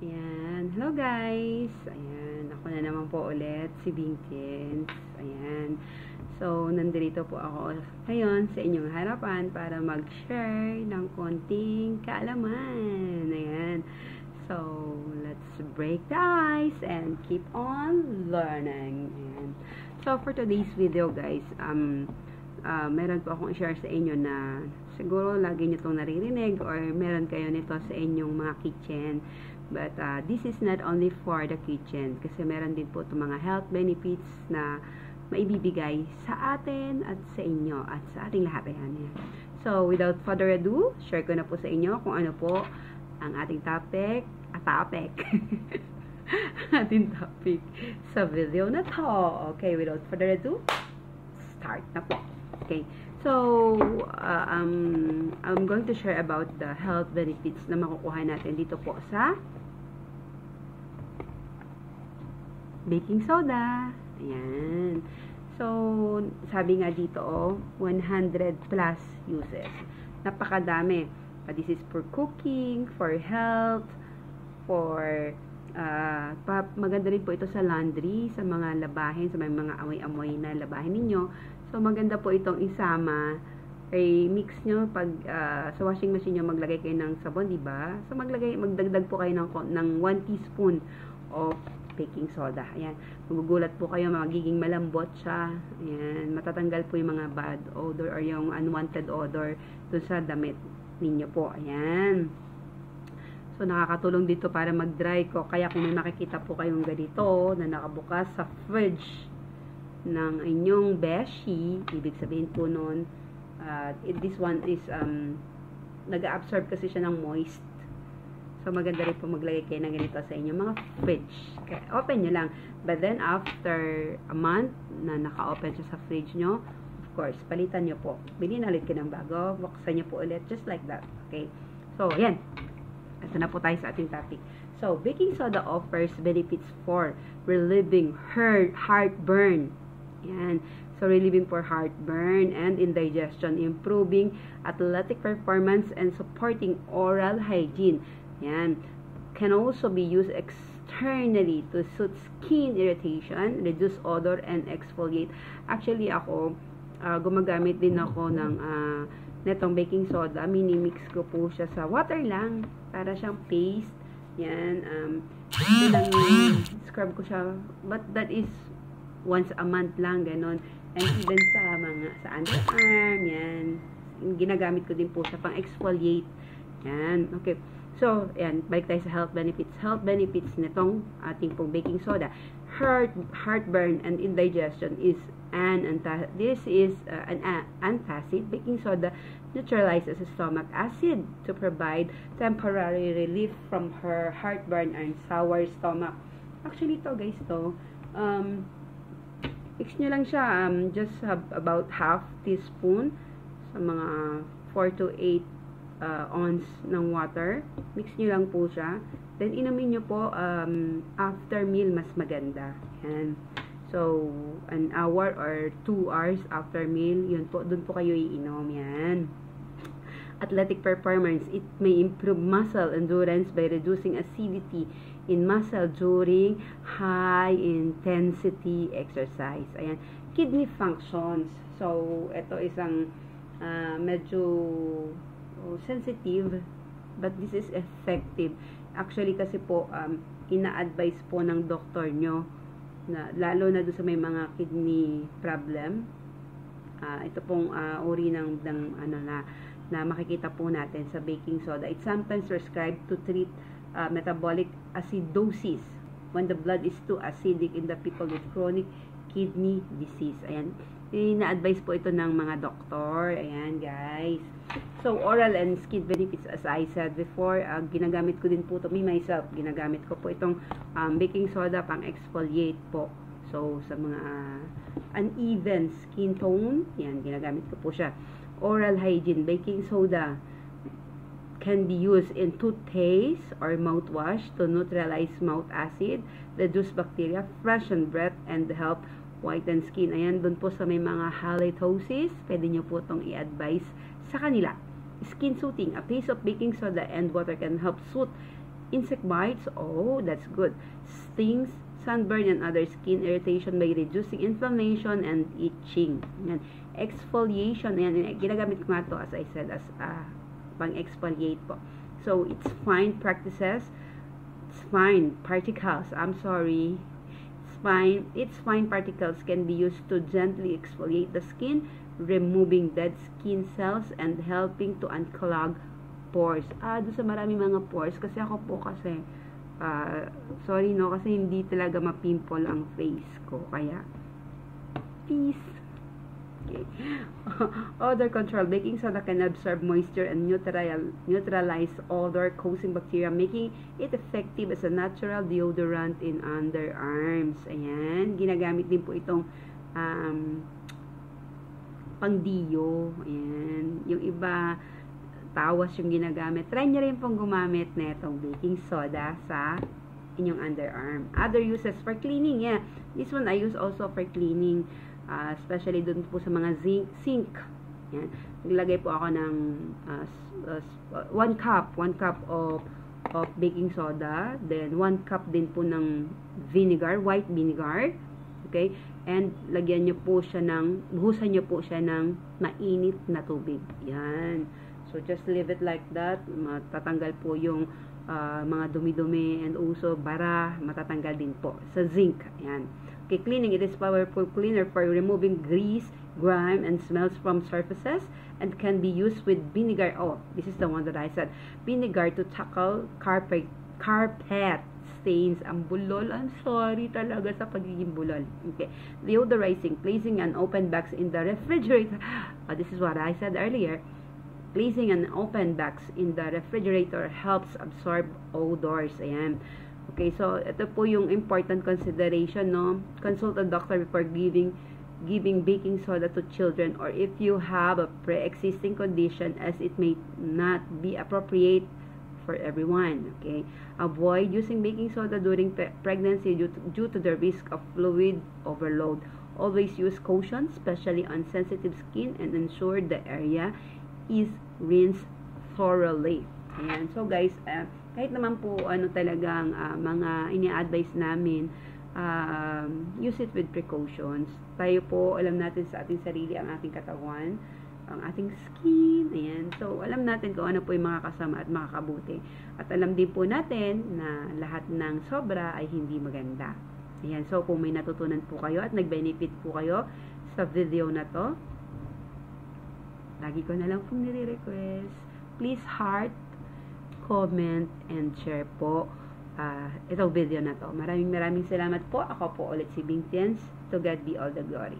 Ayan. Hello guys. Ayan. Ako na naman po ulit, si Vincent. Ayan. So, nandito po ako ngayon sa inyong harapan para mag-share ng konting kaalaman. Ayan. So, let's break the ice and keep on learning. Ayan. So, for today's video guys, meron po akong i-share sa inyo na siguro lagi nyo itong naririnig or meron kayo nito sa inyong mga kitchen. But this is not only for the kitchen kasi meron din po itong mga health benefits na maibibigay sa atin at sa inyo at sa ating lahat. Ayan. So, without further ado, share ko na po sa inyo kung ano po ang ating topic ating topic sa video na to. Okay, without further ado, start na po. Okay, so I'm going to share about the health benefits na makukuha natin dito po sa baking soda. Ayan. So, sabi nga dito, 100 plus uses. Napakadami. This is for cooking, for health, for maganda rin po ito sa laundry, sa mga labahin, sa mga amoy-amoy na labahin ninyo. So, maganda po itong isama. Mix nyo pag sa washing machine nyo, maglagay kayo ng sabon, diba? So, magdagdag po kayo ng 1 teaspoon of baking soda. Ayan. Magugulat po kayo, magiging malambot siya. Ayan. Matatanggal po yung mga bad odor or yung unwanted odor dun sa damit ninyo po. Ayan. So, nakakatulong dito para mag-dry ko. Kaya kung may makikita po kayong ganito na nakabukas sa fridge ng inyong beshi, ibig sabihin po nun, this one is, nag-absorb kasi siya ng moist. So, maganda rin po maglagay kayo ng ganito sa inyong mga fridge. Okay, open nyo lang. But then, after a month na naka-open siya sa fridge nyo, of course, palitan nyo po. Bilhin ulit kayo ng bago. Buksan nyo po ulit. Just like that. Okay. So, yan. Ito na po tayo sa ating topic. So, baking soda offers benefits for relieving heartburn. Yan. So, relieving for heartburn and indigestion, improving athletic performance, and supporting oral hygiene. Yan. Can also be used externally to soothe skin irritation, reduce odor, and exfoliate. Actually, ako, gumagamit din ako ng netong baking soda. Mini-mix ko po siya sa water lang para siyang paste. Yan. Scrub ko siya. But that is once a month lang, ganon. And even sa underarm, yan. Ginagamit ko din po siya pang exfoliate. Yan. Okay. So, yan, balik tayo sa health benefits. Health benefits nitong ating pong baking soda. Heartburn and indigestion is an antacid. Baking soda neutralizes stomach acid to provide temporary relief from her heartburn and sour stomach. Actually, to guys, mix nyo lang siya, just about half teaspoon sa mga 4 to 8 ounce ng water. Mix nyo lang po siya. Then, inumin nyo po after meal, mas maganda. Yan. So, an hour or 2 hours after meal, yun po, dun po kayo iinom. Yan. Athletic performance. It may improve muscle endurance by reducing acidity in muscle during high-intensity exercise. Ayan. Kidney functions. So, ito isang medyo sensitive, but this is effective. Actually, kasi po, ina-advise po ng doktor nyo, na, lalo na doon sa may mga kidney problem, ito pong uri ng na makikita po natin sa baking soda. It's sometimes prescribed to treat metabolic acidosis when the blood is too acidic in the people with chronic kidney disease. Ayan. Ina-advise po ito ng mga doktor. Ayan, guys. So, oral and skin benefits, as I said before, ginagamit ko din po ito. Me, myself, ginagamit ko po itong baking soda pang exfoliate po. So, sa mga uneven skin tone, yan, ginagamit ko po siya. Oral hygiene, baking soda can be used in toothpaste or mouthwash to neutralize mouth acid, reduce bacteria, freshen breath, and help whiten skin. Ayan, doon po sa may mga halitosis, pwede nyo po itong i-advise sa kanila. Skin soothing. A piece of baking soda and water can help soothe insect bites, oh, that's good. Stings, sunburn, and other skin irritation by reducing inflammation and itching. Yan. Exfoliation, yan, ginagamit ko nga to, as I said, as pang-exfoliate po. So, it's fine practices, it's fine particles, I'm sorry, its fine particles can be used to gently exfoliate the skin, removing dead skin cells and helping to unclog pores. Doon sa marami mga pores, kasi ako po kasi, sorry no, kasi hindi talaga mapimple ang face ko, kaya, peace. Okay. Odor control. Baking soda can absorb moisture and neutralize odor, causing bacteria, making it effective as a natural deodorant in underarms. Ayan. Ginagamit din po itong pang-dio. Ayan. Yung iba, tawas yung ginagamit. Try nyo rin pong gumamit na itong baking soda sa inyong underarm. Other uses for cleaning. Yeah. This one I use also for cleaning. Especially dun po sa mga sink. Yan. Naglagay po ako ng 1 cup of baking soda, then 1 cup din po ng vinegar, white vinegar. Okay? And lagyan nyo po siya buhusan nyo po siya ng mainit na tubig. Yan. So just leave it like that. Matatanggal po yung mga dumi-dumi and also bara, matatanggal din po sa zinc. Yan. Okay, cleaning. It is powerful cleaner for removing grease, grime, and smells from surfaces, and can be used with vinegar. Oh, this is the one that I said. Vinegar to tackle carpet stains. Ang bulol. I'm sorry talaga sa pagiging bulol. Okay. Deodorizing. Placing an open box in the refrigerator. This is what I said earlier. Placing an open box in the refrigerator helps absorb odors. Ayan. Okay, so ito po yung important consideration, no? Consult a doctor before giving baking soda to children, or if you have a pre-existing condition, as it may not be appropriate for everyone. Okay, avoid using baking soda during pregnancy due to the risk of fluid overload. Always use caution, especially on sensitive skin, and ensure the area is rinsed thoroughly. Ayan. So guys, kahit naman po talagang mga ini-advise namin, use it with precautions. Tayo po, alam natin sa ating sarili ang ating katawan, ang ating skin. Ayan. So, alam natin kung ano po yung mga kasama at makakabuti. At alam din po natin na lahat ng sobra ay hindi maganda. Ayan. So, kung may natutunan po kayo at nag-benefit po kayo sa video na to, lagi ko na lang pong nire-request, please heart, comment, and share po itong video na to. Maraming salamat po. Ako po ulit si Bing Tiens. To God be all the glory.